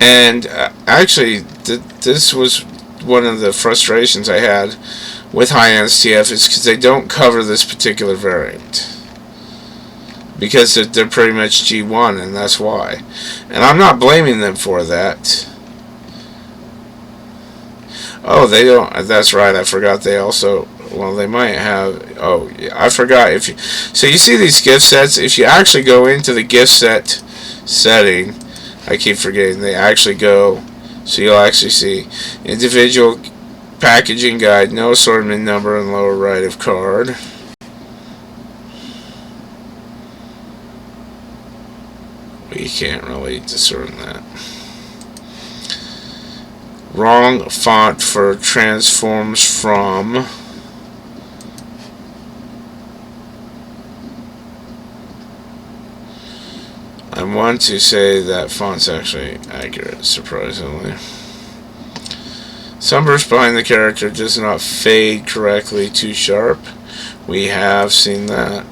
And actually, this was one of the frustrations I had with high-end STF, is because they don't cover this particular variant. Because they're pretty much G1, and that's why. And I'm not blaming them for that. Oh, they don't. That's right, I forgot they also... Well, they might have... Oh, I forgot. So you see these gift sets? If you actually go into the gift set setting, I keep forgetting, they actually go... So you'll actually see individual packaging guide, no assortment number in lower right of card. You can't really discern that. Wrong font for transforms from... I'm want to say that font's actually accurate, surprisingly. Sunburst behind the character does not fade correctly, too sharp. We have seen that.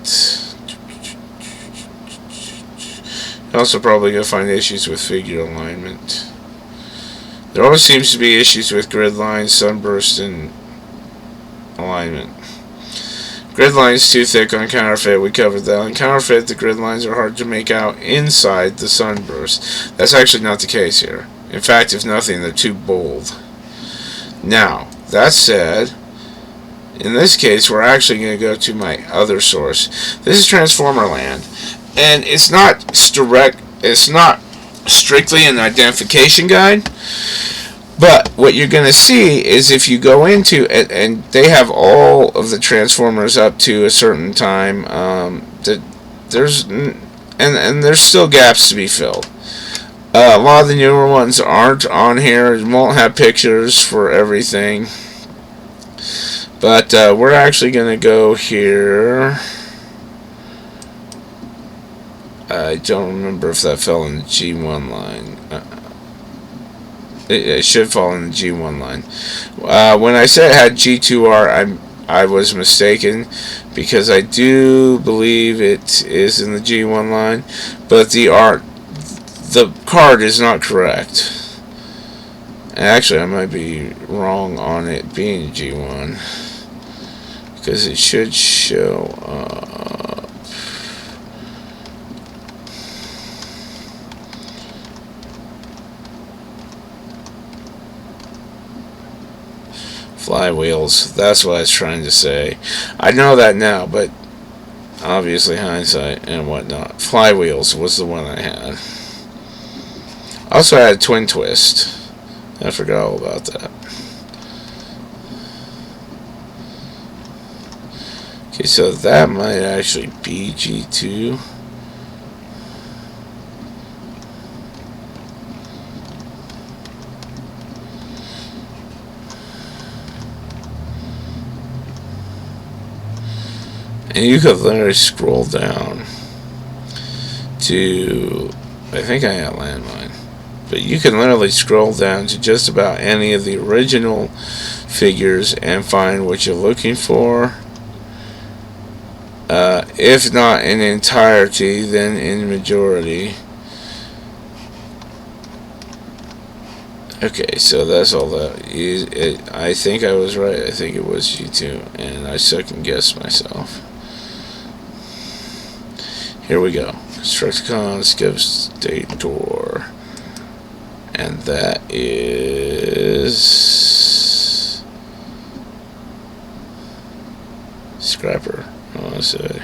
Also probably going to find issues with figure alignment. There always seems to be issues with grid lines, sunburst, and alignment. Grid lines too thick on Counterfeit, we covered that. On Counterfeit, the grid lines are hard to make out inside the sunburst. That's actually not the case here. In fact, if nothing, they're too bold. Now, that said, in this case, we're actually going to go to my other source. This is Transformer Land, and it's not strictly an identification guide, but what you're going to see is if you go into it, and they have all of the Transformers up to a certain time, there's still gaps to be filled. A lot of the newer ones aren't on here. It won't have pictures for everything. But we're actually going to go here. I don't remember if that fell in the G1 line. It should fall in the G1 line. When I said it had G2R, I was mistaken, because I do believe it is in the G1 line, but the card is not correct. And actually, I might be wrong on it being G1, because it should show up. Flywheels, that's what I was trying to say. I know that now, but obviously hindsight and whatnot. Flywheels was the one I had. Also, I had a twin twist. I forgot all about that. Okay, so that might actually be G2. And you could literally scroll down to, I think I had landmine, but you can literally scroll down to just about any of the original figures and find what you're looking for. If not in entirety, then in majority. Okay, so that's all that. I think I was right. I think it was G2, and I second guessed myself. Here we go. Constructicons, Devastator. And that is Scrapper, I want to say.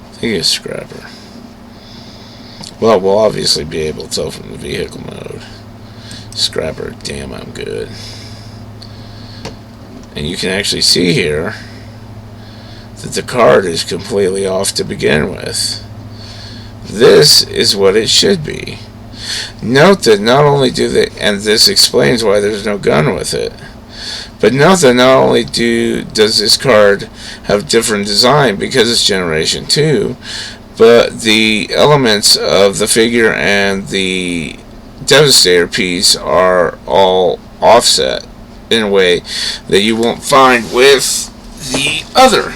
I think it's Scrapper. Well, we'll obviously be able to tell from the vehicle mode. Scrapper, damn, I'm good. And you can actually see here that the card is completely off to begin with. This is what it should be. Note that not only do they, and this explains why there's no gun with it, but note that not only does this card have different design because it's Generation 2, but the elements of the figure and the Devastator piece are all offset in a way that you won't find with the other.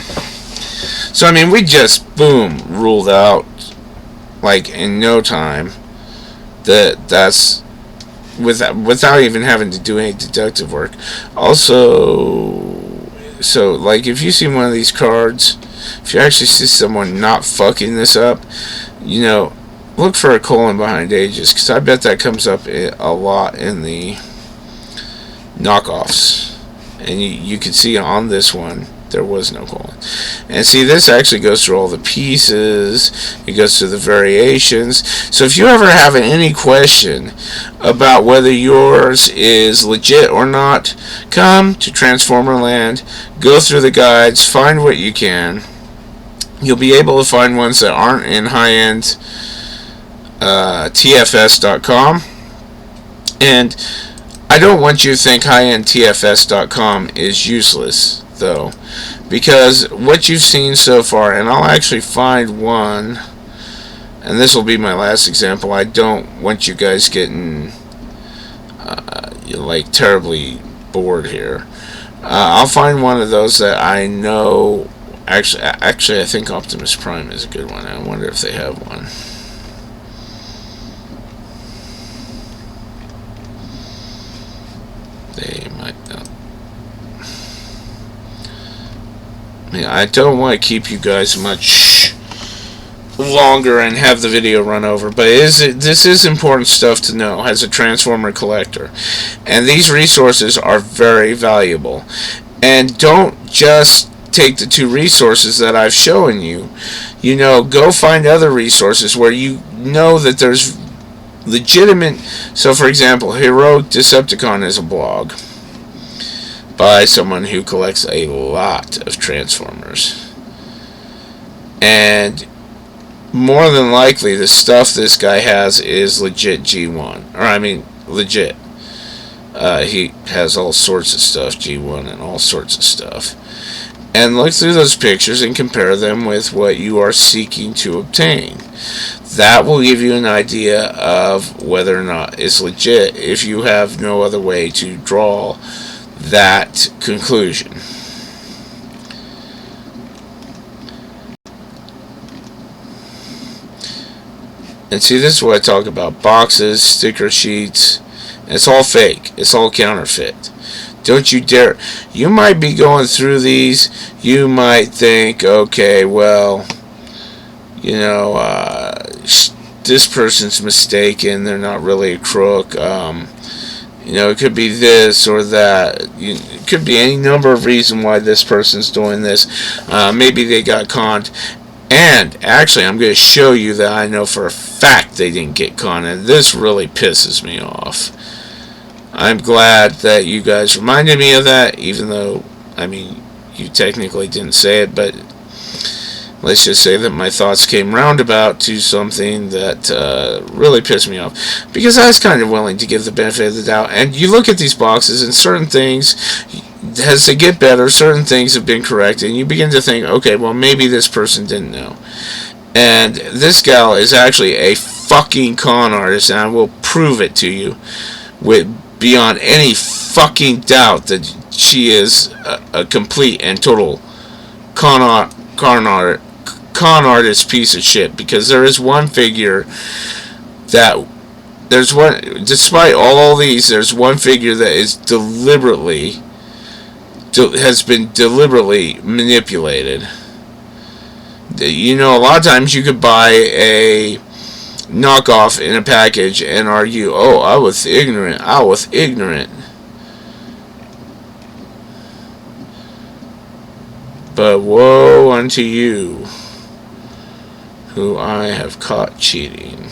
So I mean, we just boom ruled out like in no time that's without even having to do any deductive work. Also, so like if you see one of these cards, if you actually see someone not fucking this up, you know, look for a colon behind ages, because I bet that comes up a lot in the knockoffs. And you can see on this one there was no colon. And see, this actually goes through all the pieces, it goes through the variations. So if you ever have any question about whether yours is legit or not, come to Transformer Land, go through the guides, find what you can. You'll be able to find ones that aren't in high-end TFS.com. And I don't want you to think high-end TFS.com is useless. though, because what you've seen so far, and I'll actually find one, and this will be my last example. I don't want you guys getting like terribly bored here. I'll find one of those that I know. Actually, I think Optimus Prime is a good one. I wonder if they have one. They might not. I mean, I don't want to keep you guys much longer and have the video run over, but this is important stuff to know as a Transformer collector, and these resources are very valuable. And don't just take the 2 resources that I've shown you. You know, go find other resources where you know that there's legitimate. So for example, Heroic Decepticon is a blog by someone who collects a lot of Transformers, and more than likely the stuff this guy has is legit G1, or I mean legit. He has all sorts of stuff, G1 and all sorts of stuff. And look through those pictures and compare them with what you are seeking to obtain. That will give you an idea of whether or not it's legit, if you have no other way to draw that conclusion. And see, this is what I talk about. Boxes, sticker sheets. It's all fake. It's all counterfeit. Don't you dare. You might be going through these. You might think, okay, well, you know, this person's mistaken. They're not really a crook. You know, it could be this or that. It could be any number of reasons why this person's doing this. Maybe they got conned. And actually, I'm going to show you that I know for a fact they didn't get conned. And this really pisses me off. I'm glad that you guys reminded me of that, even though, I mean, you technically didn't say it, but let's just say that my thoughts came roundabout to something that really pissed me off, because I was kind of willing to give the benefit of the doubt. And you look at these boxes, and certain things, as they get better, certain things have been corrected, and you begin to think, okay, well, maybe this person didn't know. And this gal is actually a fucking con artist, and I will prove it to you with beyond any fucking doubt that she is a complete and total con artist piece of shit. Because there is one figure that despite all these, there's one figure that is has been deliberately manipulated. You know, a lot of times you could buy a knockoff in a package and argue, oh, I was ignorant. But woe unto you who I have caught cheating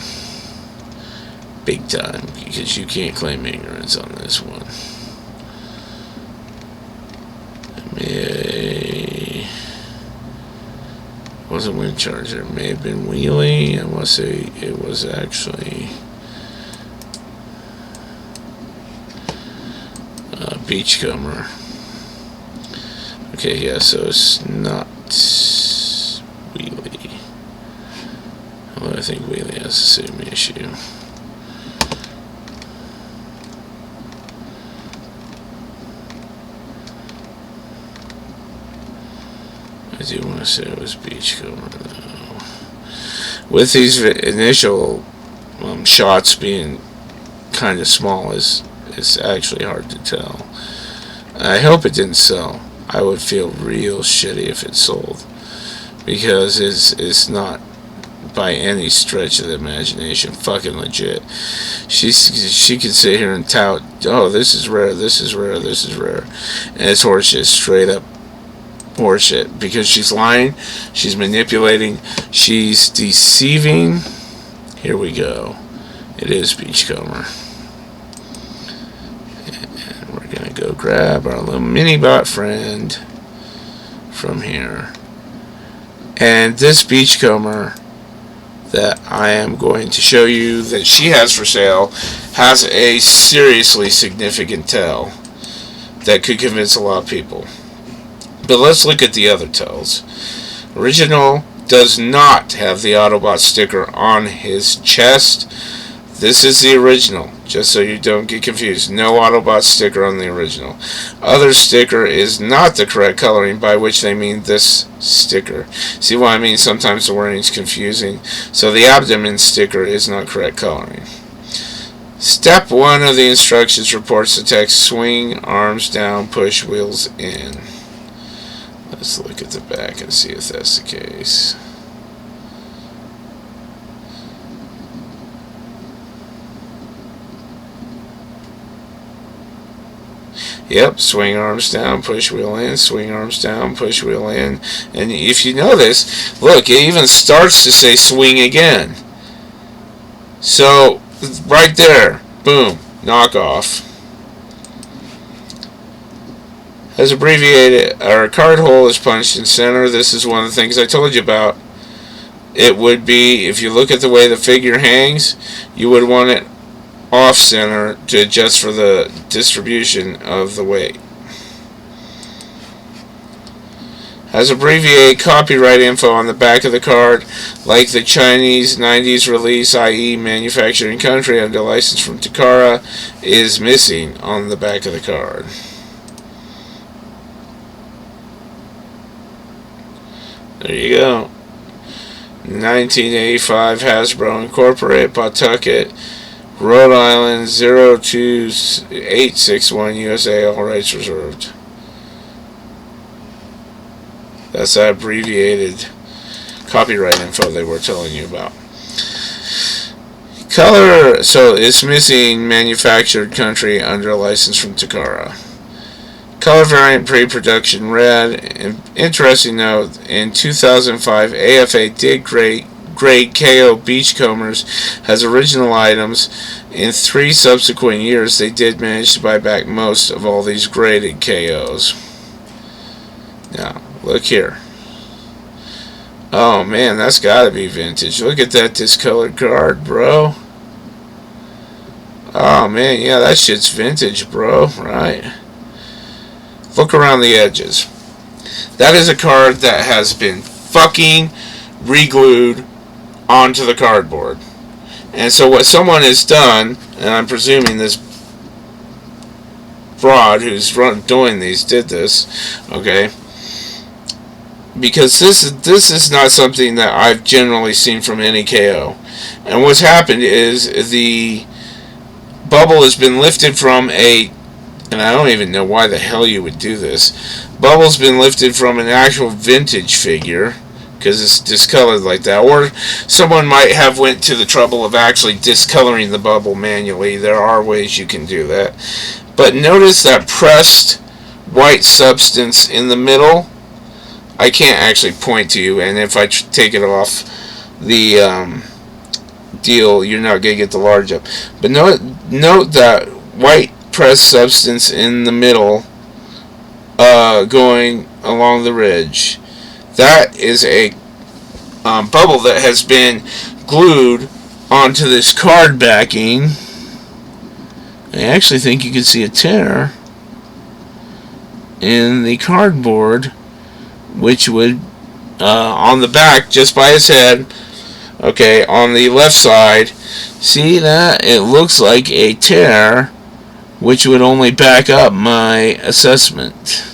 big time, because you can't claim ignorance on this one. Wasn't Wind Charger. It may have been Wheelie. I want to say it was actually Beachcomber. Okay, yeah, so it's not Wheelie. Although I think Wheelie has the same issue. I do want to say it was Beachcomber, though. With these initial shots being kind of small, it's actually hard to tell. I hope it didn't sell. I would feel real shitty if it sold, because it's not by any stretch of the imagination fucking legit. She can sit here and tout, oh, this is rare, this is rare, this is rare, and it's horseshit, straight up horseshit, because she's lying, she's manipulating, she's deceiving. Here we go. It is Beachcomber. And we're gonna go grab our little mini bot friend from here. And this Beachcomber that I am going to show you that she has for sale has a seriously significant tail that could convince a lot of people. But let's look at the other tells. Original does not have the Autobot sticker on his chest. This is the original, just so you don't get confused. No Autobot sticker on the original. Other sticker is not the correct coloring, by which they mean this sticker. See what I mean? Sometimes the wording is confusing. So the abdomen sticker is not correct coloring. Step 1 of the instructions reports the text: swing arms down, push wheels in. Let's look at the back and see if that's the case. Yep, swing arms down, push wheel in, swing arms down, push wheel in. And if you notice, look, it even starts to say swing again. So, right there, boom, knockoff. As abbreviated, our card hole is punched in center. This is one of the things I told you about. It would be, if you look at the way the figure hangs, you would want it off center to adjust for the distribution of the weight. Has abbreviated copyright info on the back of the card, like the Chinese 90s release, i.e. manufacturing country under license from Takara, is missing on the back of the card. There you go. 1985 Hasbro Incorporated, Pawtucket, Rhode Island, 02861 USA, all rights reserved. That's that abbreviated copyright info they were telling you about. Color, so it's missing manufactured country under license from Takara. Color variant pre-production red. Interesting note, in 2005, AFA did grade KO Beachcombers as original items. In 3 subsequent years, they did manage to buy back most of all these graded KOs. Now, look here. Oh man, that's gotta be vintage. Look at that discolored card, bro. Oh man, yeah, that shit's vintage, bro, right? Look around the edges. That is a card that has been fucking re-glued onto the cardboard. And so what someone has done, and I'm presuming this broad who's doing these did this, okay? Because this is not something that I've generally seen from any KO. And what's happened is the bubble has been lifted from a, and I don't even know why the hell you would do this. Bubble's been lifted from an actual vintage figure, because it's discolored like that. Or someone might have went to the trouble of actually discoloring the bubble manually. There are ways you can do that. But notice that pressed white substance in the middle. I can't actually point to you, and if I take it off the deal, you're not going to get the large up. But note that white pressed substance in the middle going along the ridge. That is a bubble that has been glued onto this card backing. I actually think you can see a tear in the cardboard, which would on the back, just by his head, okay, on the left side, see that? It looks like a tear, which would only back up my assessment.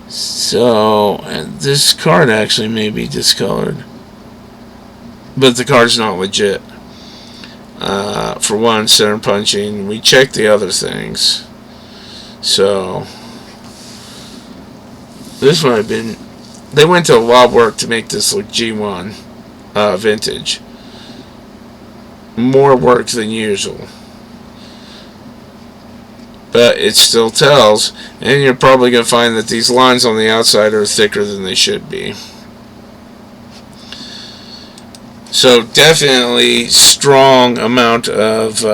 So, and this card actually may be discolored, but the card's not legit. For one, center punching. We checked the other things. So, this might have been, they went to a lot of work to make this look G1 vintage. More work than usual. But it still tells, and you're probably going to find that these lines on the outside are thicker than they should be. So definitely strong amount of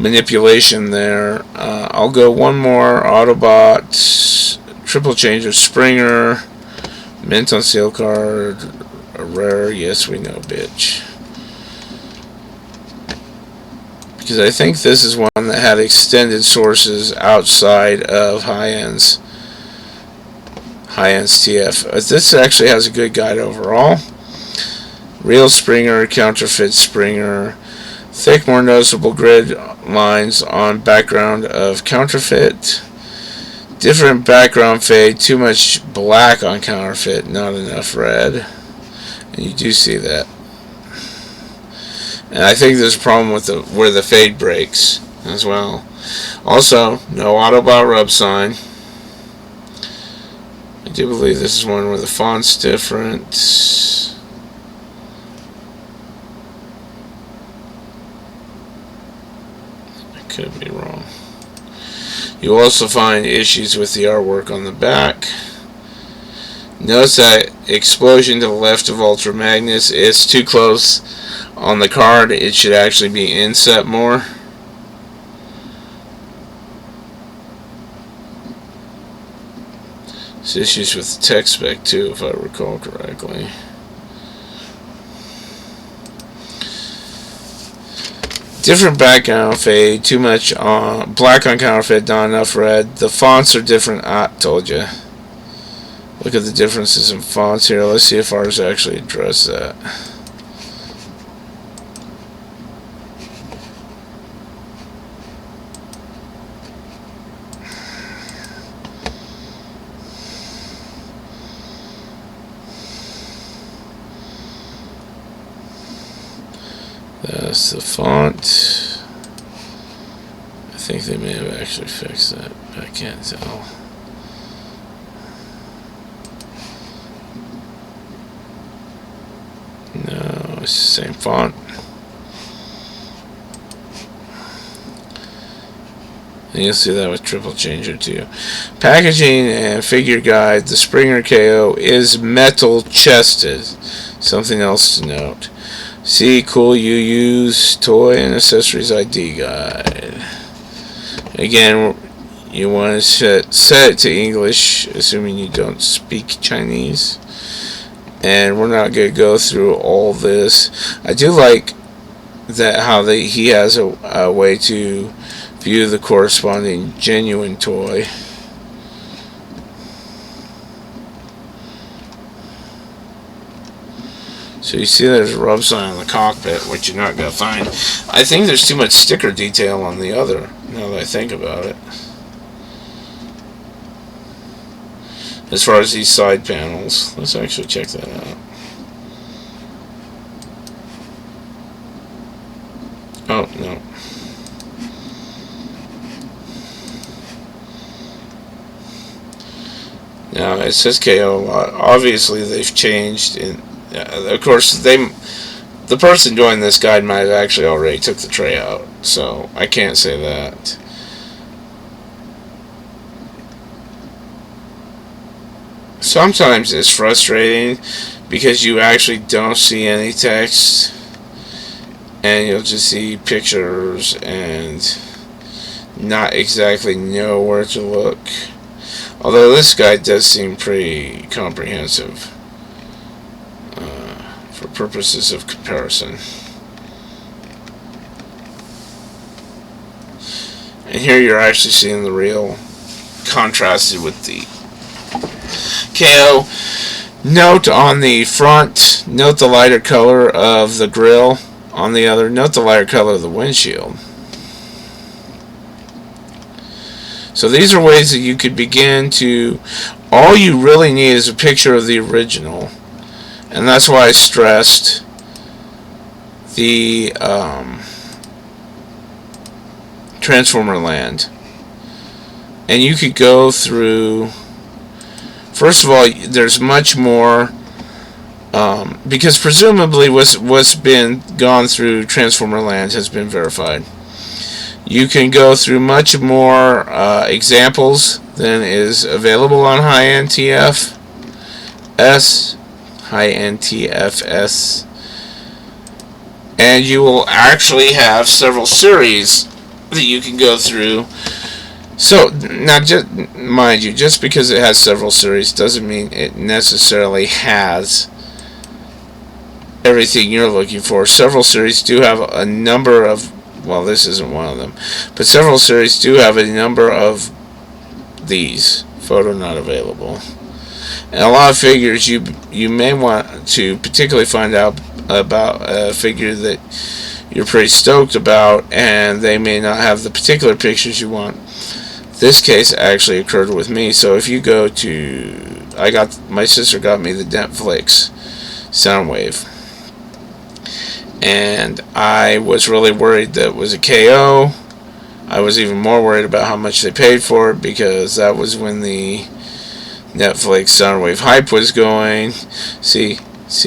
manipulation there. I'll go one more. Autobot, triple change of Springer, mint on seal card, a rare, yes we know, bitch. because I think this is one that had extended sources outside of high-ends TF. This actually has a good guide overall. Real Springer, counterfeit Springer. Thick, more noticeable grid lines on background of counterfeit. Different background fade. Too much black on counterfeit, not enough red. And you do see that. And I think there's a problem with where the fade breaks as well. Also, no auto bar rub sign. I do believe this is one where the font's different. I could be wrong. You also find issues with the artwork on the back. Notice that explosion to the left of Ultra Magnus is too close on the card. It should actually be inset more. There's issues with the tech spec too, if I recall correctly. Different background fade, too much black on counterfeit, not enough red. The fonts are different. Told you. Look at the differences in fonts here. Let's see if ours actually address that. That's the font. I think they may have actually fixed that, but I can't tell. No, it's the same font. And you'll see that with triple changer too. Packaging and figure guide. The Springer KO is metal chested. Something else to note. See cool UU's toy and accessories ID guide. Again, you want to set it to English, assuming you don't speak Chinese. And we're not going to go through all this. I do like that how he has a way to view the corresponding genuine toy. So you see there's a rub sign on the cockpit, which you're not going to find. I think there's too much sticker detail on the other, now that I think about it. As far as these side panels, let's actually check that out. Oh, no. Now, it says KO a lot. Obviously, they've changed in... of course, the person doing this guide might have actually already took the tray out, so I can't say that. Sometimes it's frustrating because you actually don't see any text and you'll just see pictures and not exactly know where to look. Although this guide does seem pretty comprehensive. For purposes of comparison. And here you're actually seeing the real contrasted with the KO. Note on the front, note the lighter color of the grille. On the other, note the lighter color of the windshield. So these are ways that you could begin to... All you really need is a picture of the original. And that's why I stressed the Transformer Land. And you could go through... First of all, there's much more... because presumably what's been gone through Transformer Land has been verified. You can go through much more examples than is available on high-end TFS. High-end TFS, and you will actually have several series that you can go through. So now, just mind you, just because it has several series doesn't mean it necessarily has everything you're looking for. Several series do have a number of well, this isn't one of them, but several series do have a number of these. Photo not available. And a lot of figures you may want to particularly find out about a figure that you're pretty stoked about, and they may not have the particular pictures you want. This case actually occurred with me. So if you go to, my sister got me the Netflix Soundwave, and I was really worried that it was a KO. I was even more worried about how much they paid for it, because that was when the Netflix Soundwave hype was going. See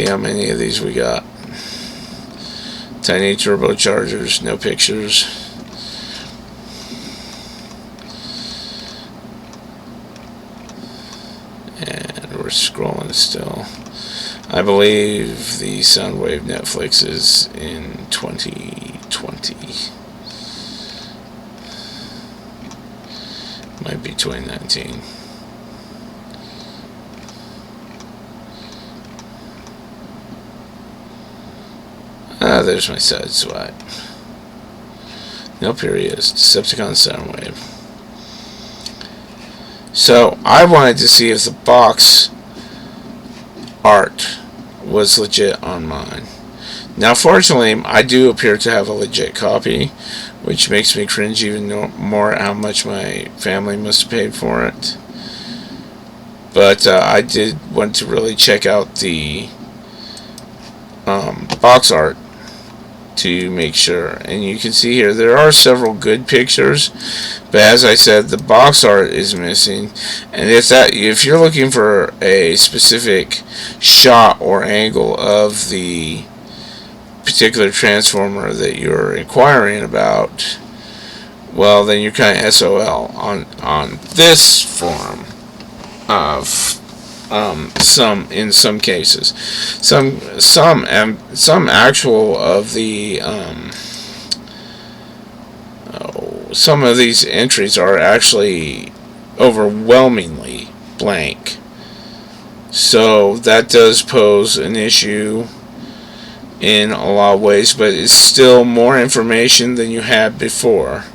how many of these we got. Tiny turbochargers, no pictures. And we're scrolling still. I believe the Soundwave Netflix is in 2020. Might be 2019. There's my side swipe. Nope, here he is. Decepticon Soundwave. So, I wanted to see if the box art was legit on mine. Now, fortunately, I do appear to have a legit copy, which makes me cringe even more at how much my family must have paid for it. But I did want to really check out the box art to make sure. And you can see here there are several good pictures, but as I said, the box art is missing. And if you're looking for a specific shot or angle of the particular transformer that you're inquiring about, well, then you're kind of SOL on this form of in some cases. Some actual of the some of these entries are actually overwhelmingly blank. So that does pose an issue in a lot of ways, but it's still more information than you had before.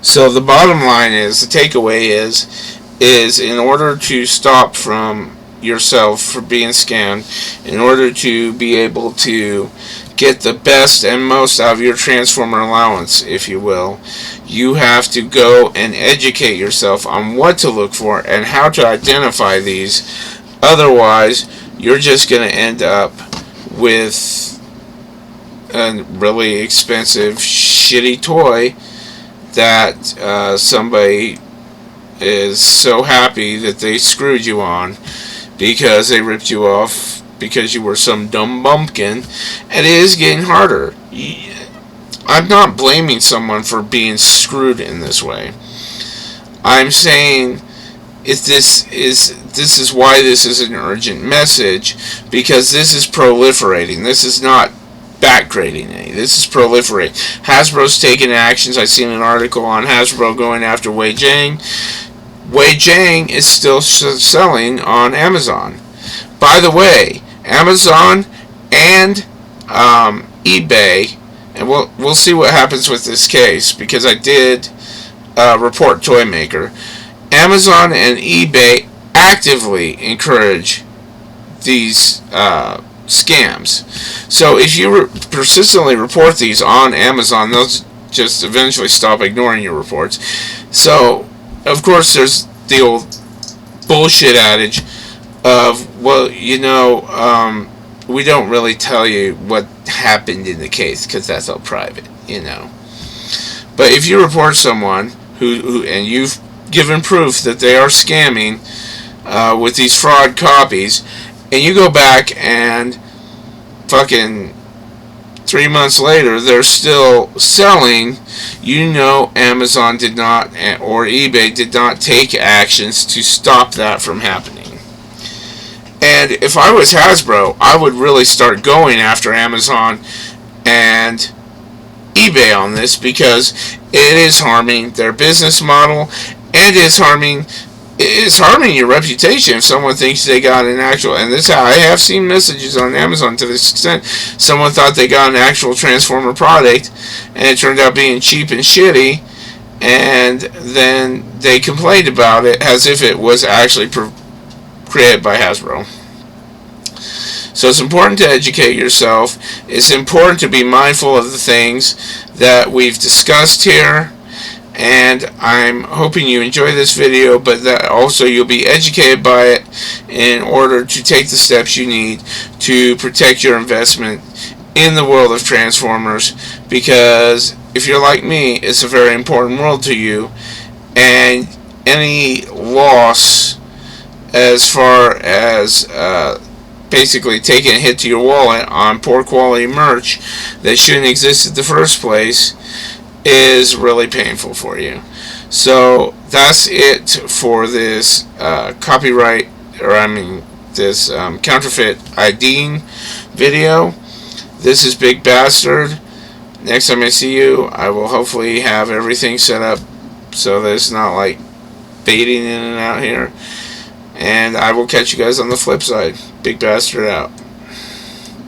So the bottom line is, the takeaway is in order to stop from yourself from being scammed, in order to be able to get the best and most out of your transformer allowance, if you will, you have to go and educate yourself on what to look for and how to identify these. Otherwise, you're just going to end up with a really expensive, shitty toy that somebody is so happy that they screwed you on because they ripped you off because you were some dumb bumpkin. And it is getting harder. I'm not blaming someone for being screwed in this way. I'm saying this is why this is an urgent message, because this is proliferating. This is not backgrading any. This is proliferating. Hasbro's taking actions. I've seen an article on Hasbro going after Wei Jiang. Wei Jiang is still selling on Amazon. By the way, Amazon and eBay, and we'll see what happens with this case, because I did report Toy Maker. Amazon and eBay actively encourage these scams. So if you persistently report these on Amazon, they'll just eventually stop ignoring your reports. So, of course, there's the old bullshit adage of, well, you know, we don't really tell you what happened in the case because that's all private, you know. But if you report someone who and you've given proof that they are scamming with these fraud copies, and you go back and fucking 3 months later they're still selling, you know Amazon did not, or eBay did not take actions to stop that from happening. And if I was Hasbro, I would really start going after Amazon and eBay on this, because it is harming their business model and is harming it's harming your reputation if someone thinks they got an actual, and this, I have seen messages on Amazon to this extent. Someone thought they got an actual Transformer product, and it turned out being cheap and shitty, and then they complained about it as if it was actually created by Hasbro. So it's important to educate yourself. It's important to be mindful of the things that we've discussed here. And I'm hoping you enjoy this video, but that also you'll be educated by it in order to take the steps you need to protect your investment in the world of Transformers. Because if you're like me, it's a very important world to you, and any loss as far as basically taking a hit to your wallet on poor quality merch that shouldn't exist in the first place is really painful for you. So that's it for this copyright, or I mean this counterfeit IDing video. This is Big Bastard. Next time I see you, I will hopefully have everything set up so that it's not like baiting in and out here. And I will catch you guys on the flip side. Big Bastard out.